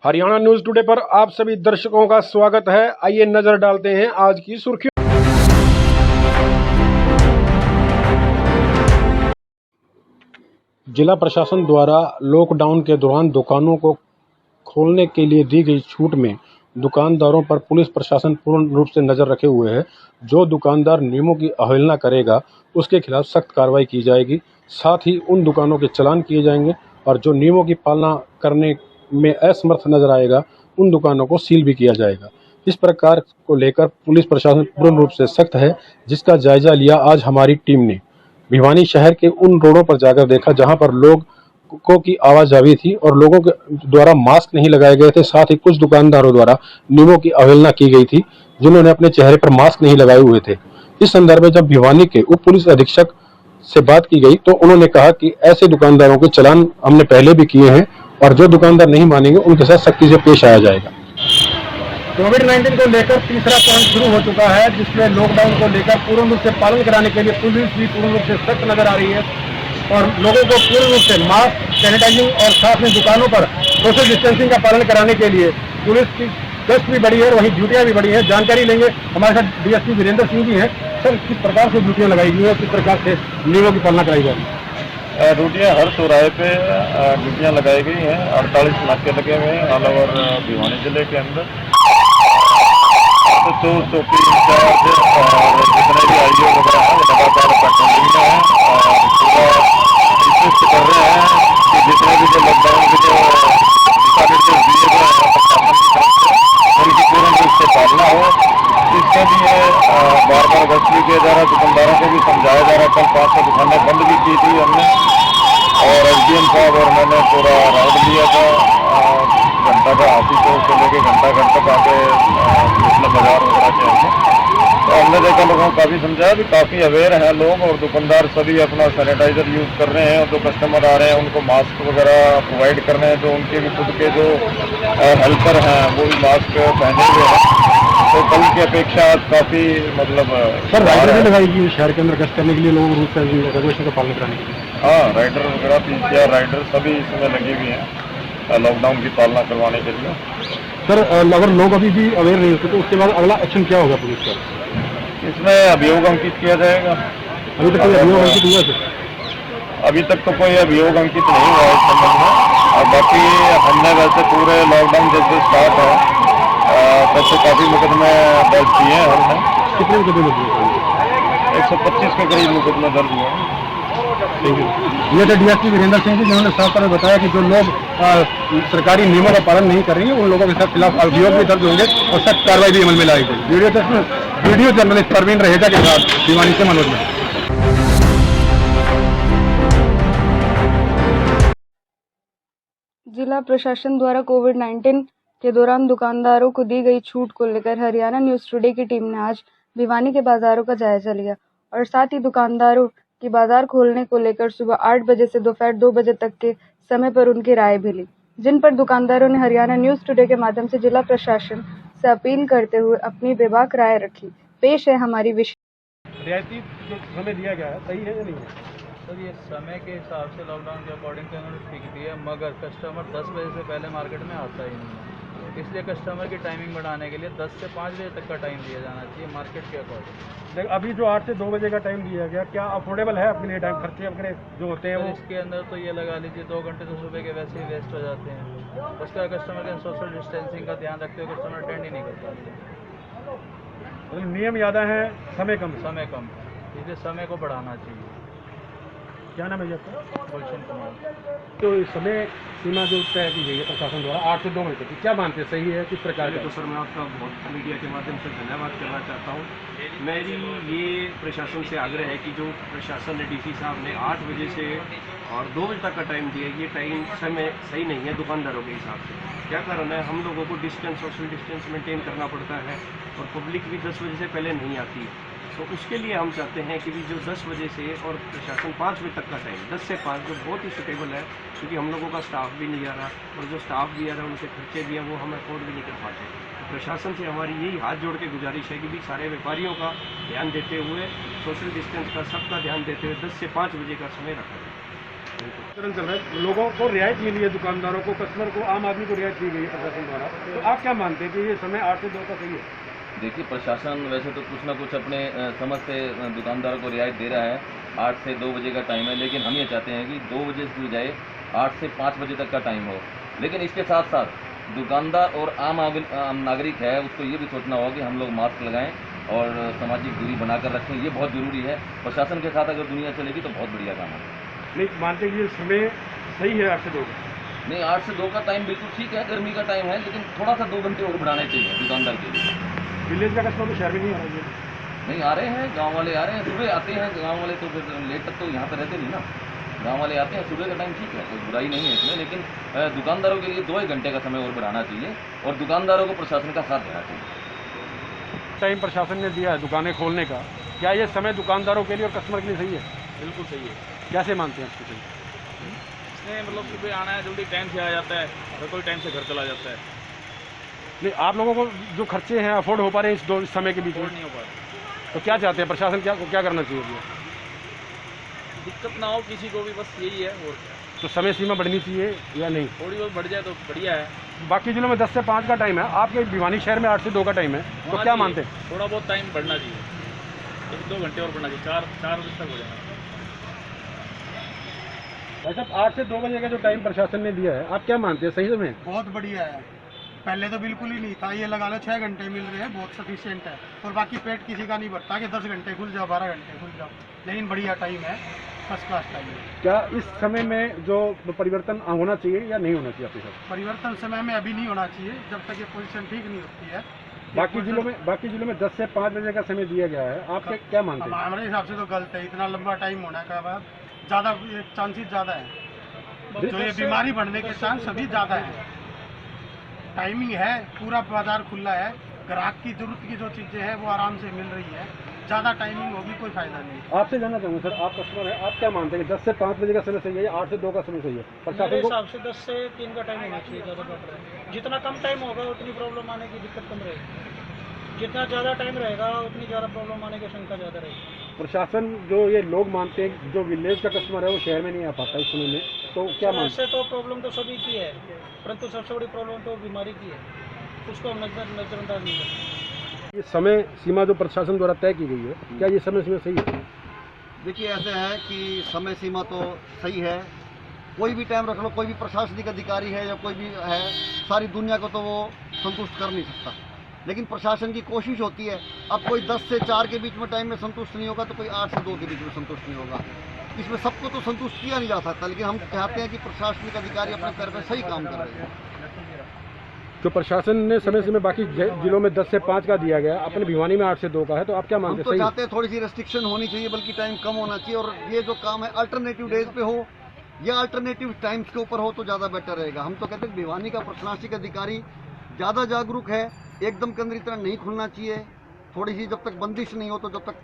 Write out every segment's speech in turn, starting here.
Haryana news today पर आप सभी दर्शकों का स्वागत है। आइए नजर डालते हैं आज की सुर्खियों। जिला प्रशासन द्वारा लॉकडाउन के दौरान दुकानों को खोलने के लिए दी गई छूट में दुकानदारों पर पुलिस प्रशासन पूर्ण रूप से नजर रखे हुए है। जो दुकानदार नियमों की अवहेलना करेगा उसके खिलाफ सख्त कार्रवाई की जाएगी। साथ ही उन दुकानों के चालान किए जाएंगे और जो नियमों की पालना करने में असमर्थ नजर आएगा उन दुकानों को सील भी किया जाएगा। इस प्रकार को लेकर पुलिस प्रशासन पूर्ण रूप से सख्त है, जिसका जायजा लिया आज हमारी टीम ने। भिवानी शहर के उन रोडों पर जाकर देखा जहां पर लोगों की आवाजाही थी और लोगों के द्वारा मास्क नहीं लगाए गए थे। साथ ही कुछ दुकानदारों द्वारा नियमों की अवहेलना की गई थी, जिन्होंने अपने चेहरे पर मास्क नहीं लगाए हुए थे। इस संदर्भ में जब भिवानी के उप पुलिस अधीक्षक से बात की गई तो उन्होंने कहा कि ऐसे दुकानदारों के चालान हमने पहले भी किए हैं और जो दुकानदार नहीं मानेंगे उनके साथ सख्ती से पेश आया जाएगा। कोविड-19 को लेकर तीसरा पॉइंट शुरू हो चुका है, जिसमें लॉकडाउन को लेकर पूर्ण रूप से पालन कराने के लिए पुलिस भी पूर्ण रूप से सख्त नजर आ रही है और लोगों को पूर्ण रूप से मास्क, सैनिटाइजिंग और साथ में दुकानों पर सोशल डिस्टेंसिंग का पालन कराने के लिए पुलिस की गश्त भी बढ़ी है और वहीं ड्यूटियां भी बढ़ी हैं। जानकारी लेंगे, हमारे साथ डीएसपी वीरेंद्र सिंह जी हैं। सर, किस प्रकार से ड्यूटियां लगाई गई हैं, किस प्रकार से नियमों की पालना कराई जा रही है? ड्यूटियाँ हर चौराहे पे ड्यूटियाँ लगाई गई हैं। 48 नाके लगे हुए हैं ऑल ओवर भिवानी जिले के अंदर। तो चौकी इंचार्ज और जितने भी आईओ वगैरह हैं वो लगातार पेट्रोलिंग में हैं और पूरा कोशिश कर रहे हैं कि जितने भी जो लॉकडाउन के जो दिशा निर्देश दिए गए हैं प्रशासन की तरफ से उनकी पूर्ण रूप से पालना हो। इसके लिए बार बार गश्त भी किया जा रहा है, दुकानदारों को भी समझाया जा रहा है। कल 500 दुकानें बंद भी की थी हमने और एसडीएम साहब और मैंने पूरा राउंड लिया था। घंटा का हाथी चौक से लेके घंटा घर तक आके मतलब बाजार वगैरह के हमने तो हमने देखा, लोगों को काफ़ी समझाया भी, काफ़ी अवेयर हैं लोग और दुकानदार सभी अपना सैनिटाइजर यूज़ कर रहे हैं और जो कस्टमर आ रहे हैं उनको मास्क वगैरह प्रोवाइड कर रहे हैं। जो उनके भी खुद के जो हेल्पर हैं वो भी मास्क पहने हुए हैं। तो कल की अपेक्षा आज काफ़ी मतलब सर, राइडर भी लगाई गई शहर के अंदर गश्त करने के लिए, लोगों को रेगुलेशन का पालन कराने के लिए। हाँ, राइडर वगैरह पीसीआर राइडर सभी इसमें लगी हुई हैं लॉकडाउन की पालना करवाने के लिए। सर, अगर लोग अभी भी अवेयर नहीं होते तो उसके बाद अगला एक्शन क्या होगा पुलिस का? इसमें अभियोग अंकित किया जाएगा। अभी तक कोई अभियोग अंकित हुआ है? अभी तक तो कोई अभियोग अंकित नहीं हुआ इस संबंध में और बाकी हमने वैसे पूरे लॉकडाउन जब से स्टार्ट है तब से काफ़ी मुकदमे दर्ज किए हैं हमने। कितने मुकदमे हुए? 125 के करीब मुकदमे दर्ज हुए हैं। ये तो डीएसपी वीरेंद्र सिंह जी, जिन्होंने साफ तौर पर बताया कि जो लोग सरकारी नियमों का पालन नहीं कर रही है उन लोगों के साथ खिलाफ अभियोग भी दर्ज होंगे और सख्त कार्रवाई भी अमल में लाई जाएगी। वीडियो जर्नलिस्ट परवीन रहेगा के साथ भिवानी से मनोज में। जिला प्रशासन द्वारा कोविड-19 के दौरान दुकानदारों को दी गई छूट को लेकर हरियाणा न्यूज टुडे की टीम ने आज भिवानी के बाजारों का जायजा लिया और साथ ही दुकानदारों की बाजार खोलने को लेकर सुबह 8 बजे से दोपहर 2 बजे तक के समय पर उनकी राय भी ली, जिन पर दुकानदारों ने हरियाणा न्यूज टुडे के माध्यम से जिला प्रशासन से अपील करते हुए अपनी बेबाक राय रखी। पेश है हमारी विशेष रियायती जो समय दिया गया है सही है या नहीं है? सर, ये समय के हिसाब से लॉकडाउन के अकॉर्डिंग तो उन्होंने ठीक दिया, मगर कस्टमर 10 बजे से पहले मार्केट में आता ही नहीं है। इसलिए कस्टमर की टाइमिंग बढ़ाने के लिए 10 से 5 बजे तक का टाइम दिया जाना चाहिए मार्केट के अकॉर्डिंग। अभी जो 8 से 2 बजे का टाइम दिया गया, क्या अफोर्डेबल है अपने लिए? टाइम खर्चे अपने जो होते हैं वो इसके अंदर तो ये लगा लीजिए 2 घंटे तो सुबह के वैसे ही वेस्ट हो जाते हैं। उसका कस्टमर के सोशल डिस्टेंसिंग का ध्यान रखते हुए कस्टमर अटेंड ही नहीं कर पाते। नियम ज़्यादा है, समय कम। इसलिए समय को बढ़ाना चाहिए। क्या नाम है जी आपका? गुलशन कुमार। तो समय सीमा जो तय की गई है प्रशासन द्वारा 8 से 2 घंटे की, क्या मानते हैं सही है, किस प्रकार तो सर, मैं आपका बहुत मीडिया के माध्यम से धन्यवाद करना चाहता हूँ। मेरी ये प्रशासन से आग्रह है कि जो प्रशासन ने डीसी साहब ने 8 बजे से और 2 बजे तक का टाइम दिया, ये टाइम समय सही नहीं है दुकानदारों के हिसाब से। क्या कारण है, हम लोगों को सोशल डिस्टेंस मेंटेन करना पड़ता है और पब्लिक भी 10 बजे से पहले नहीं आती। तो उसके लिए हम चाहते हैं कि भी जो 10 बजे से और प्रशासन 5 बजे तक का टाइम 10 से 5 जो बहुत ही सुटेबल है, क्योंकि हम लोगों का स्टाफ भी नहीं आ रहा और जो स्टाफ भी आ रहा है उनके खर्चे भी हैं वो हम अफोर्ड भी नहीं कर पाते। तो प्रशासन से हमारी यही हाथ जोड़ के गुजारिश है कि भी सारे व्यापारियों का ध्यान देते हुए, सोशल डिस्टेंस का सबका ध्यान देते हुए 10 से 5 बजे का समय रखा जाए। तुरंत चल रहा है, लोगों को रियायत मिली है, दुकानदारों को, कस्टमर को, आम आदमी को रियायत दी गई है प्रशासन द्वारा। तो आप क्या मानते हैं कि ये समय 8 से 2 का सही है? देखिए, प्रशासन वैसे तो कुछ ना कुछ अपने समझ से दुकानदारों को रियायत दे रहा है। 8 से 2 बजे का टाइम है, लेकिन हम ये चाहते हैं कि 2 बजे की बजाय 8 से 5 बजे तक का टाइम हो। लेकिन इसके साथ साथ दुकानदार और आम नागरिक है, उसको ये भी सोचना होगा कि हम लोग मास्क लगाएं और सामाजिक दूरी बनाकर रखें। ये बहुत ज़रूरी है। प्रशासन के साथ अगर दुनिया चलेगी तो बहुत बढ़िया काम है। नहीं मानते कि ये समय सही है 8 से 2 का? नहीं, 8 से 2 का टाइम बिल्कुल ठीक है, गर्मी का टाइम है, लेकिन थोड़ा सा 2 घंटे और बढ़ाने चाहिए दुकानदार के लिए। विलेज का कस्टमर तो शहर में नहीं आ रहा है? नहीं आ रहे हैं, गांव वाले आ रहे हैं, सुबह आते हैं। गांव वाले तो फिर लेट तक तो यहाँ पर रहते नहीं ना। गांव वाले आते हैं, सुबह का टाइम ठीक है, कोई बुराई नहीं है इसमें, लेकिन दुकानदारों के लिए 2 घंटे का समय और बढ़ाना चाहिए और दुकानदारों को प्रशासन का साथ देना चाहिए। टाइम प्रशासन ने दिया है दुकानें खोलने का, क्या ये समय दुकानदारों के लिए और कस्टमर के लिए सही है? बिल्कुल सही है। कैसे मानते हैं इसको सही? इसमें मतलब सुबह आना है, जल्दी टाइम से आ जाता है, हर कोई टाइम से घर चला जाता है। नहीं, आप लोगों को जो खर्चे हैं अफोर्ड हो पा रहे हैं इस समय के बीच में? नहीं हो पा रहा। तो क्या चाहते हैं प्रशासन, क्या करना चाहिए भैया? दिक्कत ना हो किसी को भी, बस यही है। और तो समय सीमा बढ़नी चाहिए या नहीं? थोड़ी बहुत बढ़ जाए तो बढ़िया है। बाकी जिलों में 10 से 5 का टाइम है, आपके भिवानी शहर में 8 से 2 का टाइम है, तो क्या मानते हैं? थोड़ा बहुत टाइम बढ़ना चाहिए, 1-2 घंटे और बढ़ना चाहिए, 4 बजे तक हो जाएगा। भाई साहब, 8 से 2 बजे का जो टाइम प्रशासन ने दिया है, आप क्या मानते हैं, सही समय? बहुत बढ़िया है। पहले तो बिल्कुल ही नहीं था, ये लगा लो 6 घंटे मिल रहे हैं, बहुत सफिशिएंट है। और बाकी पेट किसी का नहीं भरता कि 10 घंटे खुल जाओ, 12 घंटे खुल जाओ, लेकिन बढ़िया टाइम है, फर्स्ट क्लास टाइम है। क्या इस समय में जो परिवर्तन होना चाहिए या नहीं होना चाहिए आपके साथ? परिवर्तन समय में अभी नहीं होना चाहिए, जब तक ये पोजीशन ठीक नहीं होती है। बाकी जिलों में 10 से 5 बजे का समय दिया गया है, आप क्या मानते हैं? हमारे हिसाब से तो गलत है, इतना लंबा टाइम होने का बाद ज़्यादा चांसेस ज़्यादा है, जो ये बीमारी बढ़ने के चांस अभी ज़्यादा है। टाइमिंग है, पूरा बाजार खुला है, ग्राहक की जरूरत की जो चीज़ें हैं वो आराम से मिल रही है। ज़्यादा टाइमिंग होगी कोई फायदा नहीं। आपसे जानना चाहूँगा सर, आप कस्टमर हैं, आप क्या मानते हैं कि 10 से 5 बजे का समय सही है या 8 से 2 का समय सही है? मेरे हिसाब से 10 से 3 का टाइम होना चाहिए, ज़्यादा बेटर है। जितना कम टाइम होगा उतनी प्रॉब्लम आने की दिक्कत कम रहेगी, जितना ज़्यादा टाइम रहेगा उतनी ज़्यादा प्रॉब्लम आने की शंका ज़्यादा रहेगी। प्रशासन जो ये लोग मानते हैं जो विलेज का कस्टमर है वो शहर में नहीं आ पाता इस समय में, तो क्या मानते ऐसे तो प्रॉब्लम तो सभी की है, परंतु सबसे बड़ी प्रॉब्लम तो बीमारी की है, उसको हम नज़रअंदाज नहीं करते। ये समय सीमा जो प्रशासन द्वारा तय की गई है, क्या ये समय सीमा सही है? देखिए, ऐसे है कि समय सीमा तो सही है, कोई भी टाइम रख लो, कोई भी प्रशासनिक अधिकारी है या कोई भी है, सारी दुनिया को तो वो संतुष्ट कर नहीं सकता, लेकिन प्रशासन की कोशिश होती है। अब कोई 10 से 4 के बीच में टाइम में संतुष्ट नहीं होगा तो कोई 8 से 2 के बीच में संतुष्ट नहीं होगा। इसमें सबको तो संतुष्ट किया नहीं जा सकता, लेकिन हम चाहते हैं कि प्रशासनिक अधिकारी अपने पैर पर सही काम कर रहे हैं। जो प्रशासन ने समय सीमा बाकी जिलों में 10 से 5 का दिया गया, अपने भिवानी में 8 से 2 का है, तो आप क्या हम मानते तो हैं? चाहते हैं थोड़ी सी रेस्ट्रिक्शन होनी चाहिए, बल्कि टाइम कम होना चाहिए, और ये जो काम है अल्टरनेटिव डेज पे हो या अल्टरनेटिव टाइम्स के ऊपर हो तो ज़्यादा बेटर रहेगा। हम तो कहते हैं भिवानी का प्रशासनिक अधिकारी ज़्यादा जागरूक है, एकदम के अंदर इतना नहीं खुलना चाहिए, थोड़ी सी जब तक बंदिश नहीं हो तो जब तक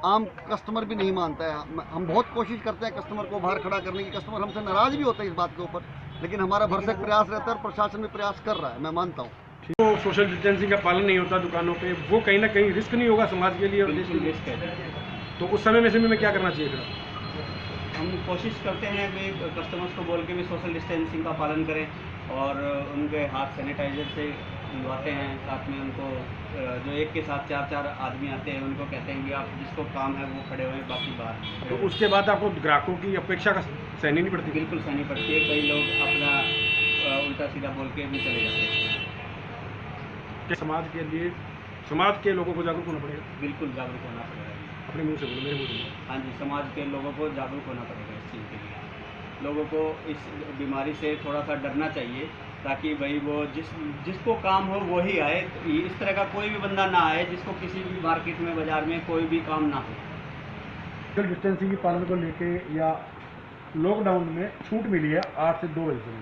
आम कस्टमर भी नहीं मानता है। हम बहुत कोशिश करते हैं कस्टमर को बाहर खड़ा करने की, कस्टमर हमसे नाराज़ भी होते हैं इस बात के ऊपर, लेकिन हमारा भरसक प्रयास रहता है और प्रशासन भी प्रयास कर रहा है, मैं मानता हूँ। तो सोशल डिस्टेंसिंग का पालन नहीं होता दुकानों पे, वो कहीं ना कहीं रिस्क नहीं होगा समाज के लिए और देश के लिए? रिस्क है। तो उस समय में क्या करना चाहिए फिर? हम कोशिश करते हैं कि कस्टमर्स को बोल के भी सोशल डिस्टेंसिंग का पालन करें और उनके हाथ सैनिटाइजर से धुलवाते हैं। साथ में उनको जो एक के साथ 4-4 आदमी आते हैं उनको कहते हैं कि आप जिसको काम है वो खड़े हुए, बाकी बाहर। तो उसके बाद आपको ग्राहकों की अपेक्षा का सहनी नहीं पड़ती? बिल्कुल सहनी पड़ती है, कई लोग अपना उल्टा सीधा बोल के भी चले जाते हैं। समाज के लिए, समाज के लोगों को जागरूक होना पड़ेगा। बिल्कुल जागरूक होना पड़ेगा। अपने मुंह से बोलो, मेरे मुंह से बोलो। हाँ जी, समाज के लोगों को जागरूक होना पड़ेगा इस चीज़ के लिए। लोगों को इस बीमारी से थोड़ा सा डरना चाहिए, ताकि भाई वो जिसको काम हो वो ही आए। इस तरह का कोई भी बंदा ना आए जिसको किसी भी मार्केट में, बाजार में कोई भी काम ना हो। सोशल डिस्टेंसिंग की पालन को लेके या लॉकडाउन में छूट मिली है 8 से 2 बजे से,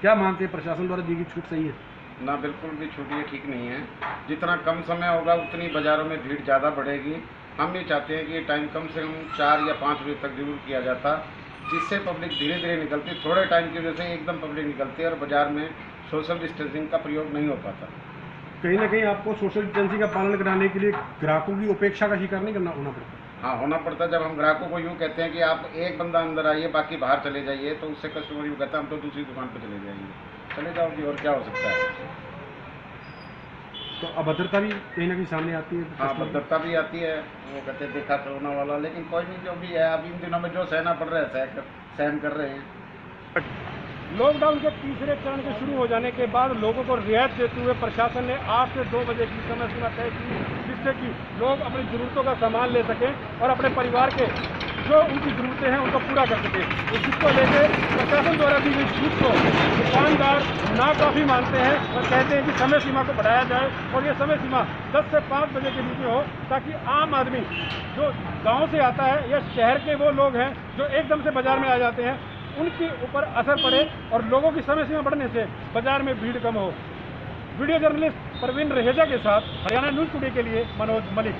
क्या मानते हैं प्रशासन द्वारा दी गई छूट सही है? ना, बिल्कुल भी छूट ये ठीक नहीं है। जितना कम समय होगा उतनी बाज़ारों में भीड़ ज़्यादा बढ़ेगी। हम ये चाहते हैं कि ये टाइम कम से कम 4 या 5 बजे तक जरूर किया जाता, जिससे पब्लिक धीरे धीरे निकलती। थोड़े टाइम की वजह से एकदम पब्लिक निकलती है और बाज़ार में सोशल डिस्टेंसिंग का प्रयोग नहीं हो पाता। कहीं ना कहीं आपको सोशल डिस्टेंसिंग का पालन कराने के लिए ग्राहकों की उपेक्षा का शिकार नहीं होना पड़ता? हाँ होना पड़ता है। जब हम ग्राहकों को यूँ कहते हैं कि आप एक बंदा अंदर आइए बाकी बाहर चले जाइए, तो उससे कस्टमर यूँ कहता है हम तो दूसरी दुकान पर चले जाएंगे। चले जाओ जी, और क्या हो सकता है। तो अभद्रता भी कहीं ना कहीं सामने आती है। हाँ अभद्रता भी आती है, वो कहते हैं देखा कोरोना वाला, लेकिन कोई नहीं, जो भी है अभी इन दिनों में जो सहना पड़ रहा है सहन कर रहे हैं। लॉकडाउन के तीसरे चरण के शुरू हो जाने के बाद लोगों को रियायत देते हुए प्रशासन ने 8 से 2 बजे की समय सीमा तय की, जिससे कि लोग अपनी ज़रूरतों का सामान ले सकें और अपने परिवार के जो उनकी ज़रूरतें हैं उनको पूरा कर सकें। इस चीज़ को लेकर प्रशासन द्वारा दी गई छूट को दुकानदार नाकाफी मानते हैं और कहते हैं कि समय सीमा को बढ़ाया जाए और ये समय सीमा 10 से 5 बजे के बीच में हो, ताकि आम आदमी जो गाँव से आता है या शहर के वो लोग हैं जो एकदम से बाज़ार में आ जाते हैं, उनके ऊपर असर पड़े और लोगों की समय सीमा बढ़ने से बाजार में भीड़ कम हो। वीडियो जर्नलिस्ट परवीन रहेजा के साथ हरियाणा न्यूज़ टुडे के लिए मनोज मलिक।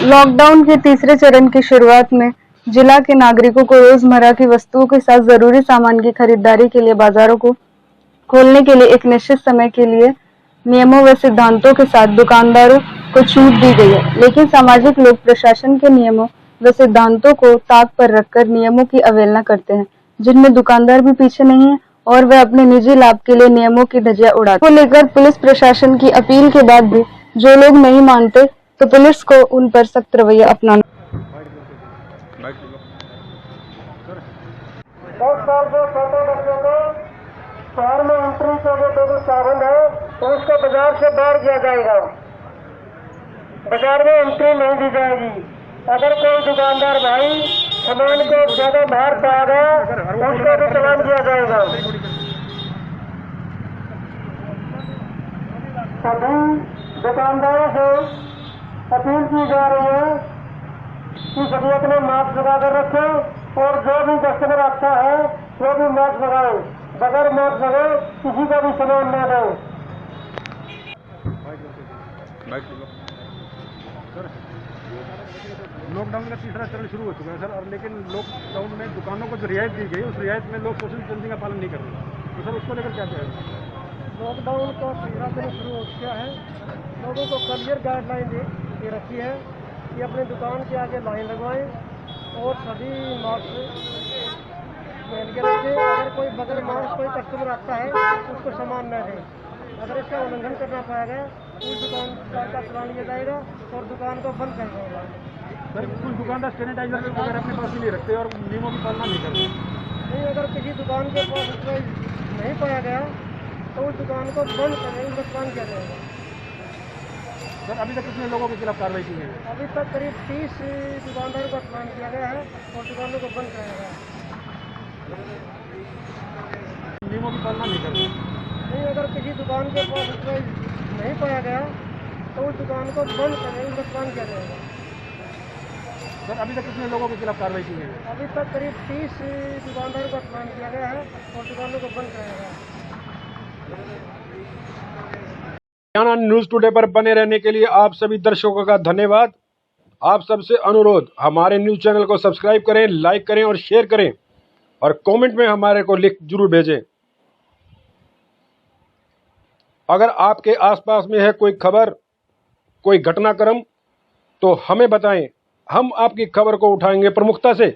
लॉकडाउन के तीसरे चरण की शुरुआत में जिला के नागरिकों को रोजमर्रा की वस्तुओं के साथ जरूरी सामान की खरीदारी के लिए बाजारों को खोलने के लिए एक निश्चित समय के लिए नियमों व सिद्धांतों के साथ दुकानदारों को छूट दी गई है, लेकिन सामाजिक लोग प्रशासन के नियमों व सिद्धांतों को ताक पर रखकर नियमों की अवहेलना करते हैं, जिनमें दुकानदार भी पीछे नहीं है और वे अपने निजी लाभ के लिए नियमों की धज्जियां उड़ाते हैं। को लेकर पुलिस प्रशासन की अपील के बाद भी जो लोग नहीं मानते तो पुलिस को उन पर सख्त रवैया अपनाना। 10 साल से छोटे बच्चों को शहर में एंट्री के लिए जो पाबंद है तो उसको बाजार से बाहर किया जाएगा, बाजार में एंट्री नहीं दी जाएगी। अगर कोई दुकानदार भाई सामान को ज्यादा बाहर पाएगा तो उसको भी चालान किया जाएगा। सभी दुकानदारों से अपील की जा रही है कि सभी अपने मास्क लगाकर रखें और जो भी कस्टमर आता है वो भी मास्क लगाए, बगैर मास्क लगाए किसी का भी सामान न दे। लॉकडाउन का तीसरा चरण शुरू हो चुका है सर, और लेकिन लॉकडाउन में दुकानों को जो रियायत दी गई उस रियायत में लोग सोशल डिस्टेंसिंग का पालन नहीं कर रहे, तो सर उसको लेकर क्या कहें? लॉकडाउन का तीसरा दिन शुरू हो चुका है। लोगों को क्लियर गाइडलाइन दे रखी है कि अपने दुकान के आगे लाइन लगवाएं और सभी मास्क पहन के रखें। अगर कोई बगैर मास्क कोई कस्टमर आता है तो उसको सामान न दें। अगर इसका उल्लंघन करना पाएगा तो उस दुकानदार का चालान लिया जाएगा और दुकान को बंद कर देगा। सर कुछ दुकानदार सैनिटाइजर वगैरह अपने पास ही नहीं रखते और नियमों की पालना नहीं करते। नहीं, अगर किसी दुकान के पास नहीं पाया गया तो उस दुकान को बंद करें, उसका चालान किया जाएगा। सर अभी तक कितने लोगों के खिलाफ कार्रवाई की है? अभी तक करीब 30 दुकानदारों का चालान किया गया है और दुकानों को बंद कराया गया है। नियमों की पालना नहीं करते। नहीं, अगर किसी दुकान के पास नहीं पाया गया तो उस दुकान को बंद करें, उसका चालान किया जाएगा। सर अभी तक कितने लोगों के खिलाफ कार्रवाई की है? अभी तक करीब 30 दुकानदारों का चालान किया गया है और दुकानों को बंद कराया गया है। हरियाणा न्यूज़ टुडे पर बने रहने के लिए आप सभी दर्शकों का धन्यवाद। आप सबसे अनुरोध, हमारे न्यूज़ चैनल को सब्सक्राइब करें, लाइक करें और शेयर करें और कमेंट में हमारे को लिख जरूर भेजें। अगर आपके आसपास में है कोई खबर, कोई घटनाक्रम, तो हमें बताएं, हम आपकी खबर को उठाएंगे प्रमुखता से